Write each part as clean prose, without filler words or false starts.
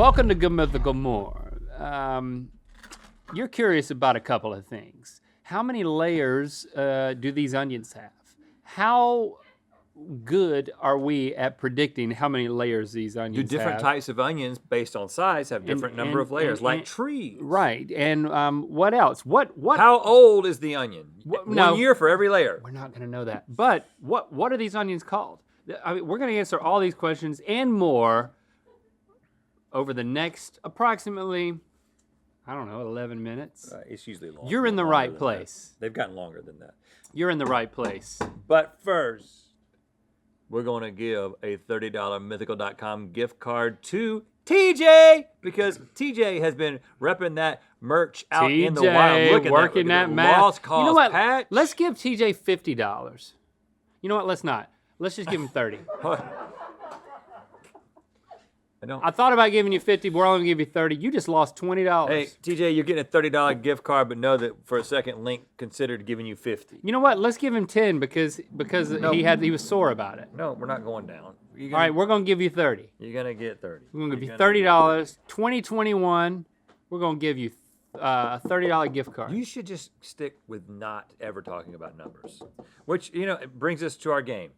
Welcome to Good Mythical MORE. You're curious about a couple of things. How many layers do these onions have? How good are we at predicting how many layers these onions have? Do different types of onions based on size have different number of layers, like trees? Right. And what else? What? How old is the onion? No, 1 year for every layer. We're not going to know that. But what are these onions called? I mean, we're going to answer all these questions and more over the next approximately, I don't know, 11 minutes. It's usually longer. You're in the right place. They've gotten longer than that. You're in the right place. But first, we're going to give a $30 mythical.com gift card to TJ, because TJ has been repping that merch out in the wild. Look at working that math. Lost cause you know what? patch. Let's give TJ $50. You know what? Let's not. Let's just give him 30. I thought about giving you 50, but we're only gonna give you 30. You just lost $20. Hey, TJ, you're getting a $30 gift card, but know that for a second, Link considered giving you 50. You know what? Let's give him 10 because he was sore about it. No, we're not going down. All right, we're gonna give you 30. You're gonna get 30. We're gonna give you $30. 2021, we're gonna give you a $30 gift card. You should just stick with not ever talking about numbers, which it brings us to our game.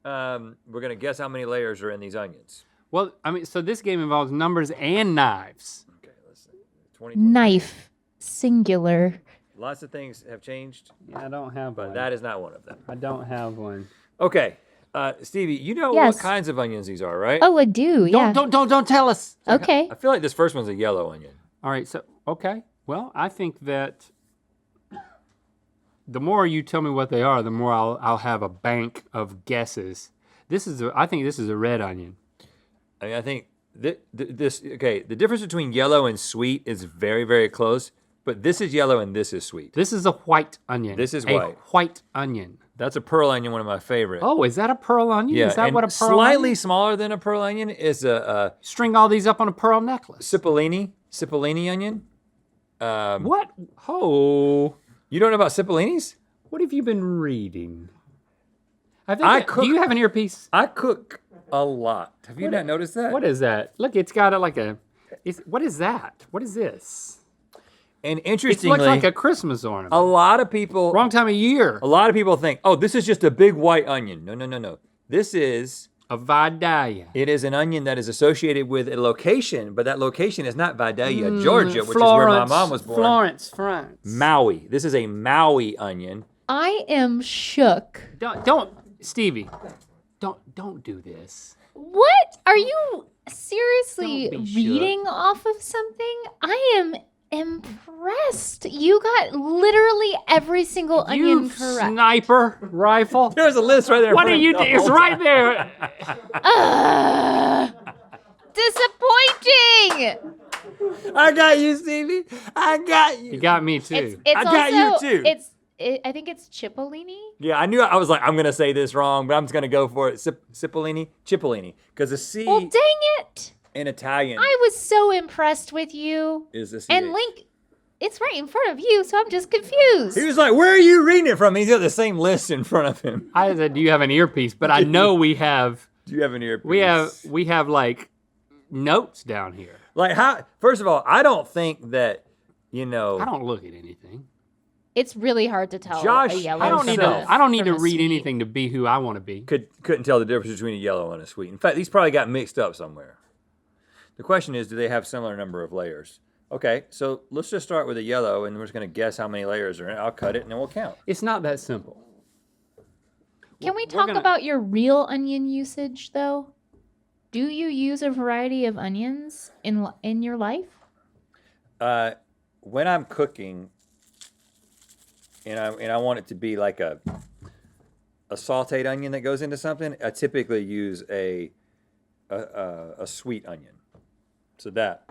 We're gonna guess how many layers are in these onions. Well, I mean, so this game involves numbers and knives. Okay, let's see. Knife, singular. Lots of things have changed. Yeah, I don't have one. But that is not one of them. I don't have one. Okay, Stevie, you know Yes. what kinds of onions these are, right? Oh, I do, yeah. Don't tell us. Okay. I feel like this first one's a yellow onion. All right, so, okay. Well, I think that the more you tell me what they are, the more I'll have a bank of guesses. I think this is a red onion. I mean, I think the difference between yellow and sweet is very, very close, but this is yellow and this is sweet. This is a white onion. This is a white. White onion. That's a pearl onion, one of my favorite. Oh, is that a pearl onion? Yeah, Is that and what a pearl slightly onion? smaller than a pearl onion is a String all these up on a pearl necklace. Cipollini onion. What? Oh. You don't know about Cipollinis? What have you been reading? Do you have an earpiece? I cook a lot. Have you not noticed that? What is that? Look, it's got what is that? What is this? And It interestingly, looks like a Christmas ornament. a lot of people Wrong time of year. A lot of people think, oh, this is just a big white onion. No. This is A Vidalia. It is an onion that is associated with a location, but that location is not Vidalia, Georgia, which is where my mom was born. Florence, France. Maui. This is a Maui onion. I am shook. Don't, Stevie. Don't do this. What? Are you seriously Don't be reading off of something? I am impressed. You got literally every single onion correct. Sniper rifle. There's a list right there. What are you doing? It's right there. Disappointing. I got you, Stevie. I got you. You got me too. It's I got also, you, too. I think it's Cipollini. Yeah, I knew. I was like, I'm gonna say this wrong, but I'm just gonna go for it. Cipollini, because the C Well, dang it. in Italian I was so impressed with you. is the CH. And Link, it's right in front of you, so I'm just confused. He was like, "Where are you reading it from?" He's got the same list in front of him. I said, do you have an earpiece? But I know we have. Do you have an earpiece? We have like notes down here. Like how? First of all, I don't think that I don't look at anything. It's really hard to tell. Josh, a yellow I don't need from to a read sweet. anything to be who I want to be. couldn't tell the difference between a yellow and a sweet. In fact, these probably got mixed up somewhere. The question is, do they have similar number of layers? Okay, so let's just start with a yellow, and we're just gonna guess how many layers are in it. I'll cut it, and then we'll count. It's not that simple. Can we talk about your real onion usage, though? Do you use a variety of onions in your life? When I'm cooking, and I want it to be like a sautéed onion that goes into something, I typically use a sweet onion. So that.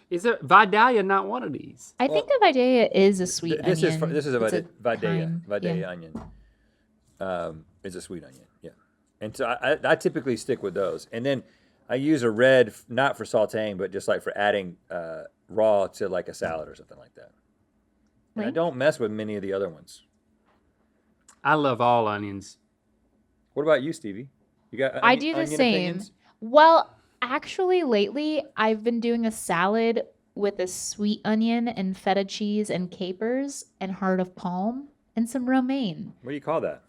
Is it Vidalia not one of these? I think a Vidalia is a sweet onion. This is a It's Vidalia kind, onion. It's a sweet onion, yeah. And so I typically stick with those. And then I use a red, not for sautéing, but just like for adding raw to like a salad or something like that. And I don't mess with many of the other ones. I love all onions. What about you, Stevie? You got I do the onion same. opinions? Well, Actually, lately, I've been doing a salad with a sweet onion and feta cheese and capers and heart of palm and some romaine. What do you call that?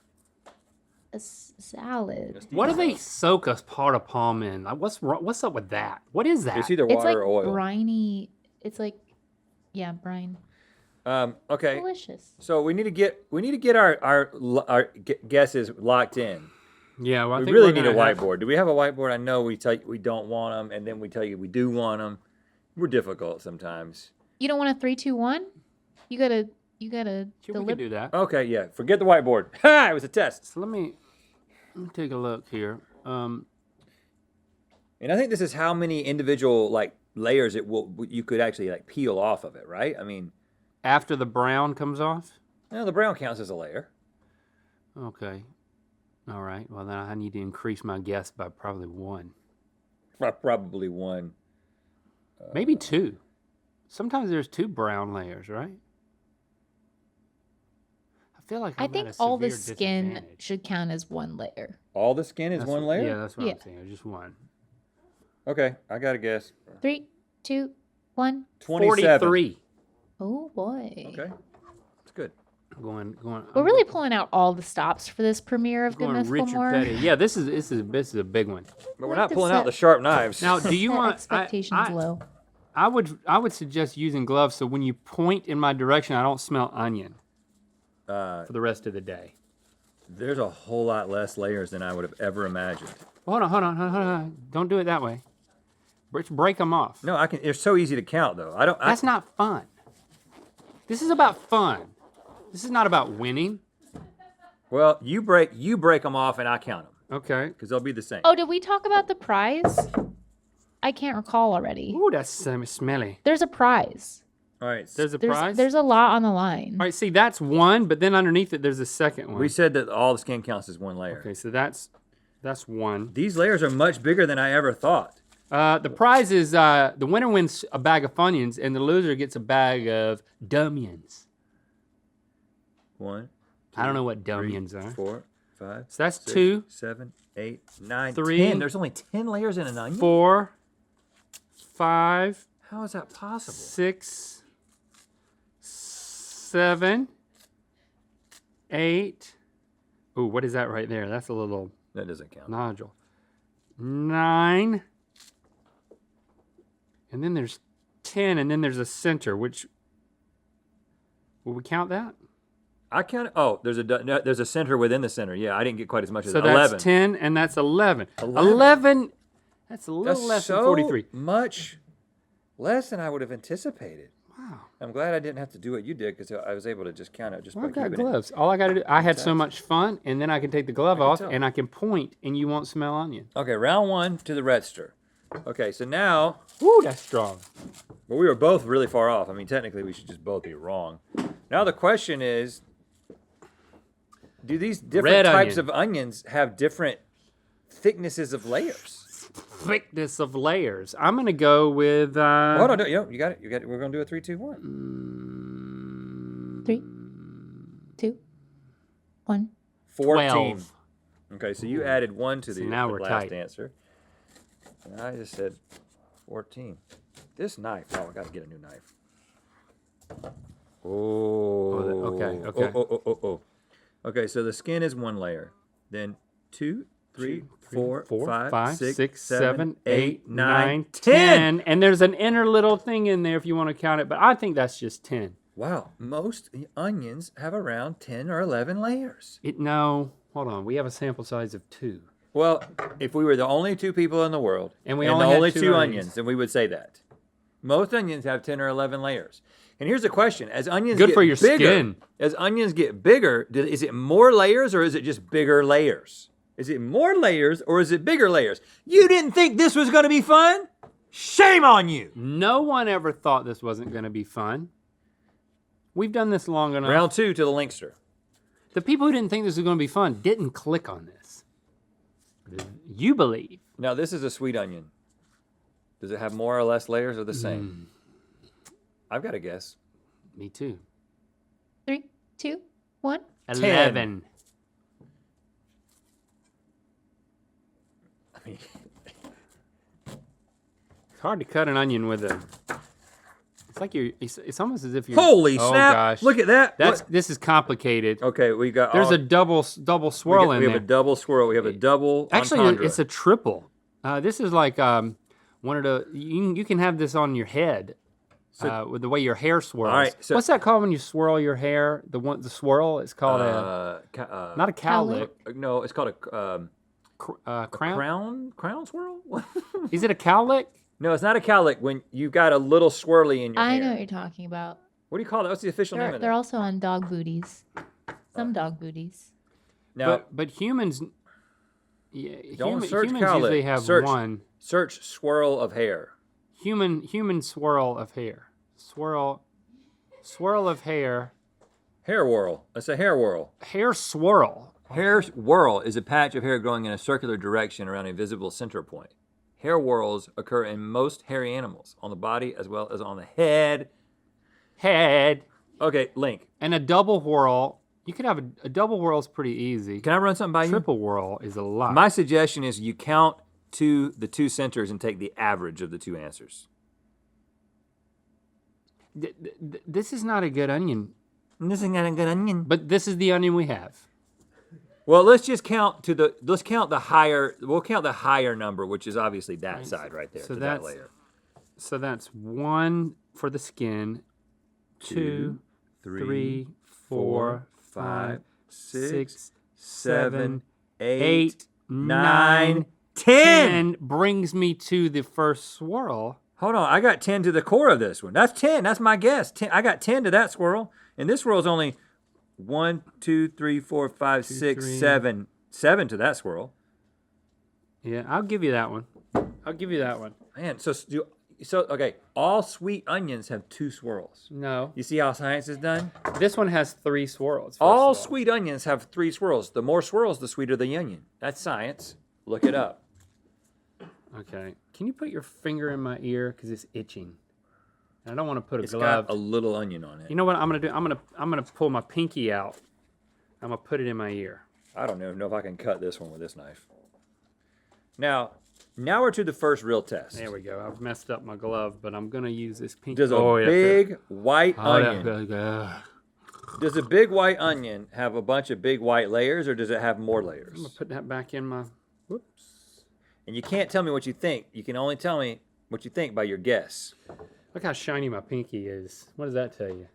A salad. What do they soak a part of palm in? Like, what's up with that? What is that? It's either It's water like or oil. briny. It's like, yeah, brine. Okay. Delicious. So we need to get our guesses locked in. Yeah, well, I We think really we're need a gonna have- whiteboard. Do we have a whiteboard? I know we tell you we don't want them, and then we tell you we do want them. We're difficult sometimes. You don't want a 3, 2, 1? You gotta Sure, we can do that. Okay, yeah. Forget the whiteboard. Ha! It was a test. So let me take a look here. And I think this is how many individual like layers you could actually like peel off of it, right? I mean, After the brown comes off. the brown counts as a layer. Okay. All right. Well, then I need to increase my guess by probably 1, Probably one. maybe 2. Sometimes there's 2 brown layers, right? I feel like I I'm think at a all the severe skin disadvantage. should count as 1 layer. All the skin is That's one what- layer? Yeah, that's what Yeah. I'm saying. Just 1. Okay, I got to guess. 3, 2, 1. 27. 43. Oh boy. Okay, it's good. Going. We're really pulling out all the stops for this premiere of Good going Mythical Richard More. Petty. Yeah, this is a big one. But we're like not to pulling out set- the sharp knives. Now, do you Set want? expectations low. I would suggest using gloves so when you point in my direction, I don't smell onion for the rest of the day. There's a whole lot less layers than I would have ever imagined. Hold on. Don't do it that way. Break them off. No, I can. It's so easy to count, though. That's not fun. This is about fun. This is not about winning. Well, you break them off, and I count them Okay. because they'll be the same. Oh, did we talk about the prize? I can't recall already. Ooh, that's smelly. There's a prize. All right. There's a prize. There's a lot on the line. All right. See, that's 1, but then underneath it, there's a second one. We said that all the skin counts as one layer. Okay, so that's 1. These layers are much bigger than I ever thought. The prize is the winner wins a bag of Funyuns, and the loser gets a bag of Dumyuns. 1, I don't know what 3, Dumyuns are. 4, 5. So that's 6, 2, 7, 8, 9, 3. 10. There's only 10 layers in an onion. 4, 5, How is that possible? 6, 7, 8. Ooh, what is that right there? That's a little That doesn't count. nodule. 9. And then there's 10, and then there's a center, which, will we count that? I count. Oh, there's a center within the center. Yeah, I didn't get quite as much as So 11. that's 10, and that's 11. 11. 11, that's a little That's less so than 43. much less than I would have anticipated. Wow. I'm glad I didn't have to do what you did because I was able to just count it just Well, by I've got keeping it. gloves. All I got to do, I had so much fun, and then I can take the glove can off, tell. and I can point, and you won't smell onion. Okay, round 1 to the register. Okay, so now, Woo, that's strong. well, we were both really far off. I mean, technically, we should just both be wrong. Now the question is, do these different Red types onion. of onions have different thicknesses of layers? Thickness of layers. I'm going to go with... Hold on, you got it. You got it. We're gonna do a 3, 2, 1. 3, 2, 1. 14. 12. Okay, so you added 1 to the now we're last tight. answer. And I just said 14. This knife. Oh, I got to get a new knife. Oh. okay. Oh. Okay, so the skin is 1 layer. Then 2, 3, 4, 5, 6, 7, 8, 9, 10. And there's an inner little thing in there if you want to count it, but I think that's just 10. Wow, most onions have around 10 or 11 layers. No, hold on. We have a sample size of 2. Well, if we were the only 2 people in the world And we the only had only 2 2 onions. onions, then we would say that. Most onions have 10 or 11 layers. And here's the question: as onions Good get for your bigger, skin. as onions get bigger, is it more layers or is it just bigger layers? Is it more layers or is it bigger layers? You didn't think this was going to be fun? Shame on you! No one ever thought this wasn't going to be fun. We've done this long enough. Round 2 to the Linkster. The people who didn't think this was going to be fun didn't click on this. You believe. Now this is a sweet onion. Does it have more or less layers or the same? I've got a guess. Me too. 3, 2, 1. 11. I mean, hard to cut an onion with a. It's like it's almost as if you're. Holy oh, snap! Gosh. Look at that. This is complicated. Okay, we got. There's a double swirl in we there. have a double swirl. We have a double. Actually, entendre. it's a triple. This is like one of the. You can have this on your head. With the way your hair swirls. All right, so- what's that called when you swirl your hair? The swirl. It's called not a cowlick. No, it's called a Crown. crown swirl. Is it a cowlick? No, it's not a cowlick. When you got a little swirly in your I hair. know what you're talking about. What do you call that? What's the official name of They're that? also on dog booties. Some dog booties. Now, But humans. Yeah, don't search humans cowlick. usually have Search- one. search swirl of hair. Human swirl of hair. Swirl of hair. Hair whirl. That's a hair whirl. Hair swirl. Hair whirl is a patch of hair growing in a circular direction around a visible center point. Hair whirls occur in most hairy animals, on the body as well as on the head. Okay, Link. And a double whirl. You could have a double whirl is pretty easy. Can I run something by you? Triple whirl is a lot. My suggestion is you count the two centers and take the average of the two answers. This is not a good onion, This is not a good onion. but this is the onion we have. Well, let's just count let's count the higher. We'll count the higher number, which is obviously that side right there. So to that's that layer. So that's 1 for the skin, 2, 3, 4, 5, 6, 7, 8, 9, 10 brings me to the first swirl. Hold on, I got 10 to the core of this one. That's 10. That's my guess. 10. I got 10 to that swirl, and this swirl is only 1, 2, 3, 4, 5, 6, 7. 7 to that swirl. Yeah, I'll give you that one. Man, so okay. All sweet onions have 2 swirls. No, You see how science is done? this one has 3 swirls. All first of sweet onions have 3 swirls. The more swirls, the sweeter the onion. That's science. Look it up. all. Okay, can you put your finger in my ear because it's itching? I don't want to put a It's glove. got a little onion on it. You know what I'm gonna do? I'm gonna pull my pinky out. I'm gonna put it in my ear. I don't even know if I can cut this one with this knife. Now we're to the first real test. There we go. I've messed up my glove, but I'm gonna use this pinky. Does a yeah, big white oh, yeah, onion, yeah. does a big white onion have a bunch of big white layers, or does it have more I'm layers? gonna put that back in my. Whoops. And you can't tell me what you think. You can only tell me what you think by your guess. Look how shiny my pinky is. What does that tell you?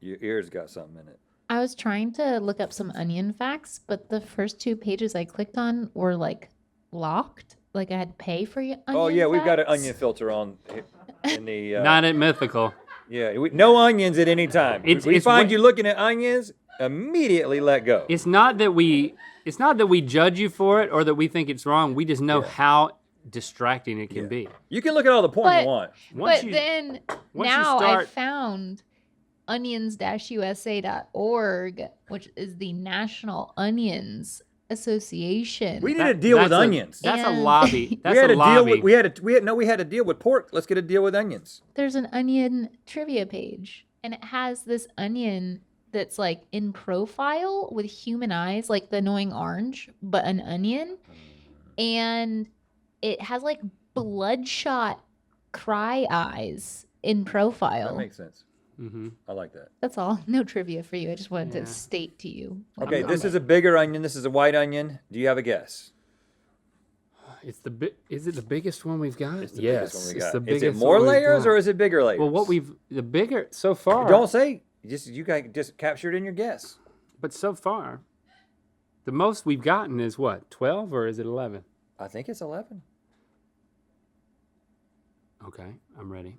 Your ear's got something in it. I was trying to look up some onion facts, but the first 2 pages I clicked on were like locked. Like I had to pay for onion Oh yeah, we've got an facts. onion filter on in the. Not at Mythical. Yeah, no onions at any time. It's find what- you looking at onions, immediately let go. It's not that we judge you for it or that we think it's wrong. We just know how distracting it can Yeah. be. You can look at all the porn But- you want. Once But you- then once you now I start- found onions-usa.org, which is the National Onions Association. We need to deal with that's a- onions. That's a And- lobby. That's we had a to lobby. deal with we had to deal with pork. Let's get a deal with onions. There's an onion trivia page, and it has this onion that's like in profile with human eyes, like the annoying orange, but an onion. And it has like bloodshot cry eyes in profile. That makes sense. Mm-hmm. I like that. That's all. No trivia for you. I just wanted Yeah. to state to you. Okay, I'm- this is a bigger onion. This is a white onion. Do you have a guess? Is it the biggest one we've got? It's the yes, biggest one we it's got. the Is biggest it more one we've layers got. or is it bigger layers? Well, the bigger so far. Don't say. You guys just capture it in your guess. But so far, the most we've gotten is what? 12 or is it 11? I think it's 11. Okay, I'm ready.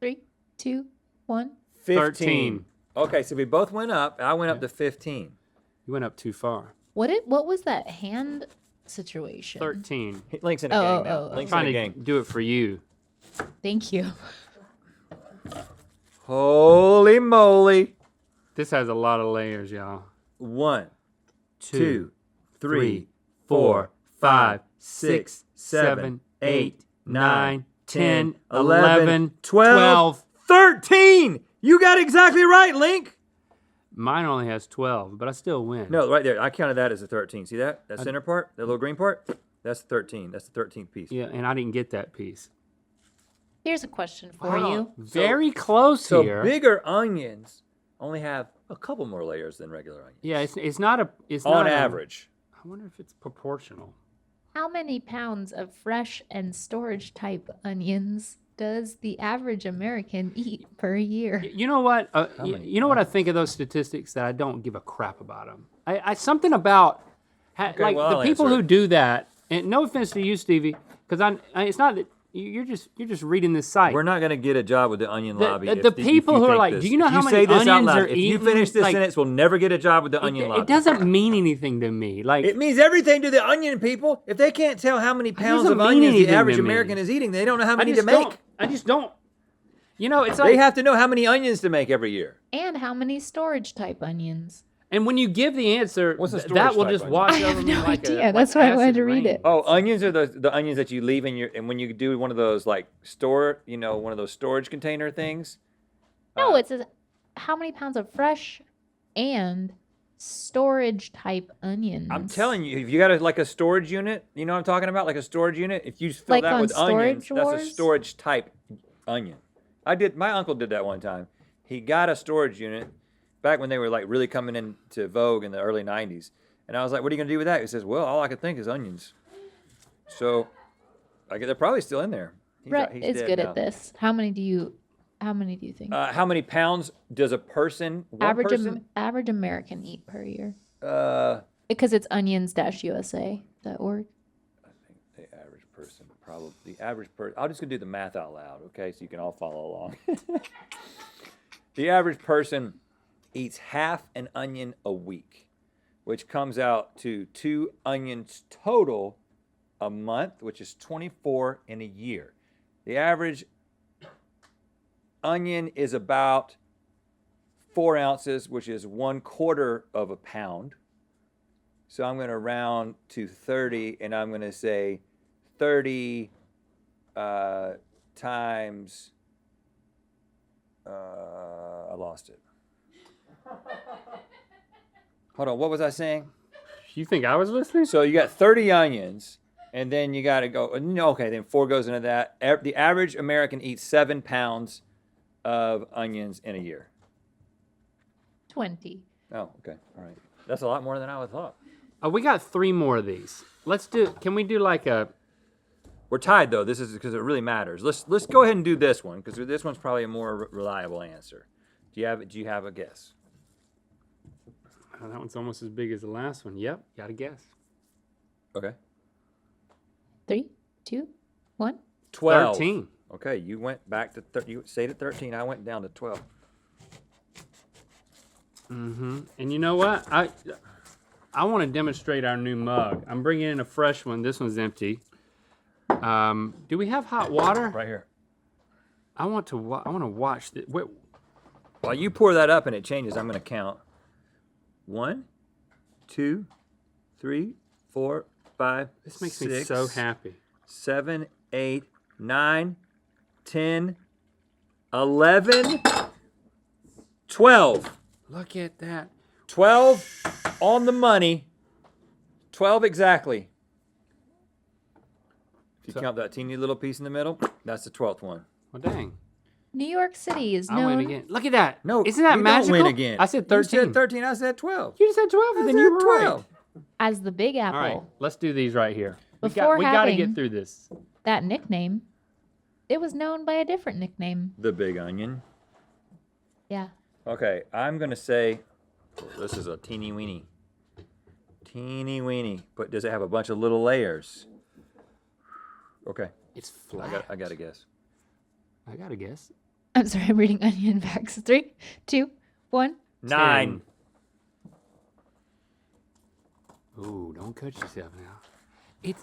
3, 2, 1. 13. Okay, so we both went up. I went up to 15. You went up too far. What was that hand situation? 13. Link's in a Oh, gang oh, now. oh, Link's in Trying a to gang. do it for you. Thank you. Holy moly. This has a lot of layers, y'all. 1, 2, 2, 3, 4, 5, 6, 7, 8, 9, 10, 11, 12. 13! You got exactly right, Link. Mine only has 12, but I still win. No, right there. I counted that as a 13. See that? That center part? That little green part? That's 13. That's the 13th piece. Yeah, and I didn't get that piece. Here's a question for Hold on. you. Very close So here. bigger onions only have a couple more layers than regular onions. Yeah, it's not a. It's on not average. I wonder if it's proportional. How many pounds of fresh and storage type onions does the average American eat per year? You know what? many You know what I think of those statistics that I don't give a crap about them. I something about like well, the I'll people answer who it. do that. And no offense to you, Stevie, because it's not that you're just reading this site. We're not going to get a job with the onion lobby. the if people you who are think like, this. do you know If how you many say this out onions loud, are if eaten? you finish this Like, sentence, we'll never get a job with the onion lobby. it doesn't mean anything to me. Like It means everything to the onion people. If they can't tell how many pounds doesn't of mean onions the anything average to me. American is eating, they don't know how I many to just make. don't. I just don't. You know, it's like They have to know how many onions to make every year. And how many storage type onions? and when you give the answer, What's a that storage will type just onion? wash I have over me no like idea. a That's like why I wanted acid to read rain. it. Oh, onions are the onions that you leave in your, and when you do one of those like store, one of those storage container things. No, it says how many pounds of fresh and storage type onions. I'm telling you, if you got like a storage unit, you know what I'm talking about? Like a storage unit, if you fill Like that on with onions, Storage that's a Wars? storage type onion. My uncle did that one time. He got a storage unit back when they were like really coming into vogue in the early 90s. And I was like, what are you going to do with that? He says, well, all I could think is onions. So they're probably still in there. Brett he's is dead good now. at this. How many do you think How many pounds does a person, average American eat per year? I Because it's onions-usa.org. think the average person, probably, I'm just going to do the math out loud, okay, so you can all follow along. The average person eats half an onion a week, which comes out to 2 onions total a month, which is 24 in a year. The average onion is about 4 ounces, which is 1/4 of a pound. So I'm going to round to 30, and I'm going to say 30 times. I lost it. Hold on, what was I saying? You think I was listening? So you got 30 onions, and then you got to go. No, okay, then 4 goes into that. The average American eats 7 pounds of onions in a year. 20. Oh, okay, all right. That's a lot more than I would have thought. We got 3 more of these. Can we do like a? We're tied though. This is because it really matters. Let's go ahead and do this one because this one's probably a more reliable answer. Do you have a guess? Oh, that one's almost as big as the last one. Yep, got a guess. Okay. 3, 2, 1. 12. 13. Okay, you went back to you stayed at 13. I went down to 12. And you know what? I want to demonstrate our new mug. I'm bringing in a fresh one. This one's empty. Do we have hot water? Right here. I want to watch this. Wait, While you pour that up and it changes, I'm going to count. 1, 2, 3, 4, 5. this makes me 6, so happy. 7, 8, 9, 10, 11, 12. Look at that. 12 on the money. 12 exactly. If you count that teeny little piece in the middle, that's the 12th one. Well, dang. New York City is I win known again. Look at that. No, isn't that you magical? don't win again. I said 13. You said 13. I said 12. You just said 12, I and then said you were 12. right. as the Big Apple. All right, let's do these right here. Before we got to having- get through this. That nickname, it was known by a different nickname. The big onion. Yeah. Okay, I'm going to say this is a teeny weeny. Teeny weeny. But does it have a bunch of little layers? Okay, It's flat. I got to guess. I got to guess. I'm sorry, I'm reading onion facts. 3, 2, 1. 9. Ooh, don't cut yourself now.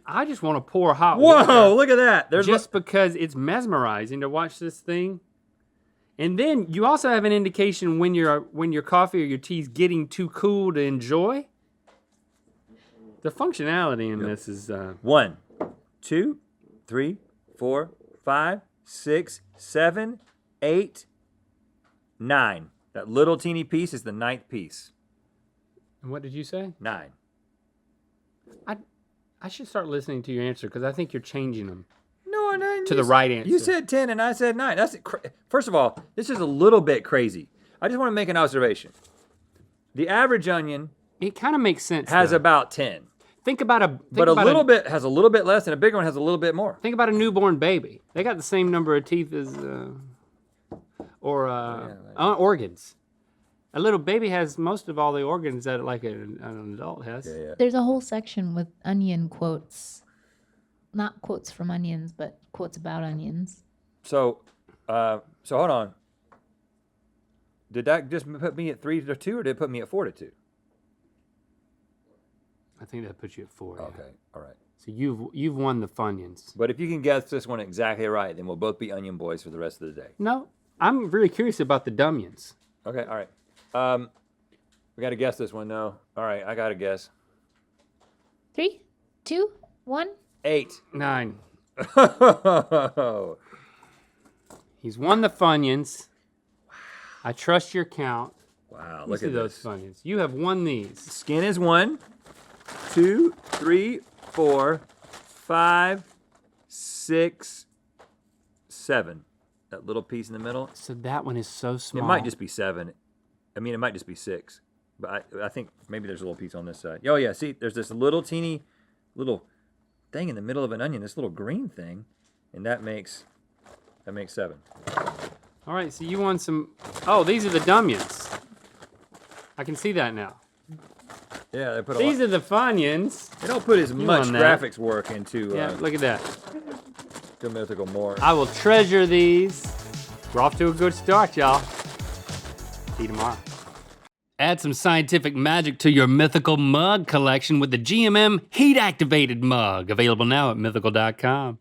I just want to pour hot water. Whoa, look at that. There's Just because it's mesmerizing to watch this thing. And then you also have an indication when your coffee or your tea is getting too cool to enjoy. The functionality in this is 1, 2, 3, 4, 5, 6, 7, 8, 9. That little teeny piece is the 9th piece. what did you say? 9. I should start listening to your answer because I think you're changing them. No, no. To the right answer. You said 10 and I said 9. First of all, this is a little bit crazy. I just want to make an observation. The average onion It kind of makes sense. has though. about 10. Think about a. But a little bit has a little bit less, and a bigger one has a little bit more. Think about a newborn baby. They got the same number of teeth as, organs. A little baby has most of all the organs that like an adult has. Yeah. There's a whole section with onion quotes. Not quotes from onions, but quotes about onions. So hold on. Did that just put me at 3 to 2, or did it put me at 4 to 2? I think that puts you at 4. yeah. Okay, all right. So you've won the Funyuns. But if you can guess this one exactly right, then we'll both be onion boys for the rest of the day. No, I'm really curious about the Dumyons. Okay, all right. We got to guess this one, though. All right, I got to guess. 3, 2, 1. 8. 9. Wow, He's won the Funyuns. I trust your count. look at those this. Funyuns. You have won these. Skin is 1, 2, 3, 4, 5, 6, 7. That little piece in the middle. So that one is so small. It might just be 7. I mean, it might just be 6. But I think maybe there's a little piece on this side. Oh, yeah. See, there's this little teeny little thing in the middle of an onion, this little green thing. And that makes 7. All right, so you won some. Oh, these are the Dumyons. I can see that now. Yeah, they put a These lot. are the Funyuns. They don't put as much won that. graphics work into Yeah, look at that. Good Mythical MORE. I will treasure these. We're off to a good start, y'all. See you tomorrow. Add some scientific magic to your mythical mug collection with the GMM Heat Activated Mug, available now at mythical.com.